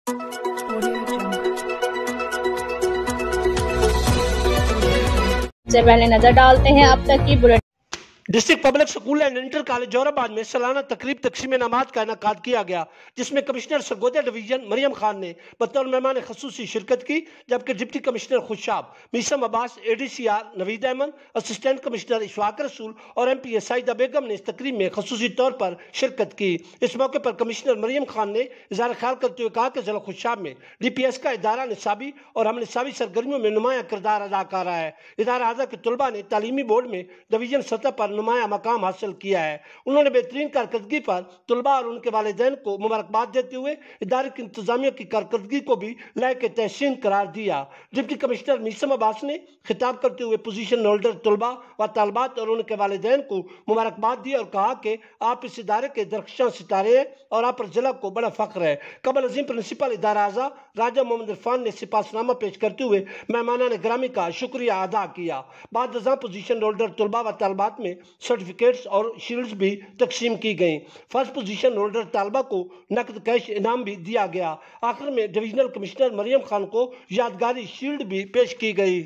سے پہلے نظر ڈالتے ہیں اب تک کی بلٹ۔ District public school and inter college Jorabad میں سالانہ تقریب تقسیم انعامات کا انعقاد کیا گیا، جس میں کمشنر سرگودہ ڈویژن مریم خان نے بطور مہمان خصوصی شرکت کی، جبکہ ڈپٹی کمشنر خوشاب، میثم عباس، اے ڈی سی آر نوید احمد، اسسٹنٹ کمشنر اشفاق رسول اور ایم پی اے سائدہ بیگم نے اس تقریب میں خصوصی طور پر شرکت کی۔ اس موقع پر کمشنر مریم خان نے اظہار خیال کرتے ہوئے کہا کہ ضلع خوشاب میں ڈی پی ایس کا ادارہ نصابی اور ہم نصابی سرگرمیوں میں نمایاں کردار ادا کر رہا ہے۔ ادارہ اعضا کے طلباء نے تعلیمی بورڈ میں ڈویژن سطح پر نمایاں مقام حاصل کیا ہے۔ انہوں نے بہترین کارکردگی پر طلباء اور ان کے والدین کو مبارکباد دیتے ہوئے ادارے کی انتظامیہ کی کارکردگی کو بھی لائق تحسین قرار دیا۔ ڈپٹی کمشنر میثم عباس نے خطاب کرتے ہوئے پوزیشن ہولڈر طلباء و طالبات اور ان کے والدین کو مبارکباد دی اور کہا کہ آپ اس ادارے کے درخشاں ستارے ہیں اور آپ پر ضلع کو بڑا فخر ہے۔ قبل عظیم پرنسپل ادارہ اعضا راجہ محمد عرفان نے سپاسنامہ پیش کرتے ہوئے مہمانان گرامی کا شکریہ ادا کیا۔ بعد ازاں پوزیشن ہولڈر طلباء و طالبات میں سرٹیفکیٹس اور شیلڈز بھی تقسیم کی گئیں۔ فرسٹ پوزیشن ہولڈر طالبہ کو نقد کیش انعام بھی دیا گیا۔ آخر میں ڈویژنل کمشنر مریم خان کو یادگاری شیلڈ بھی پیش کی گئی۔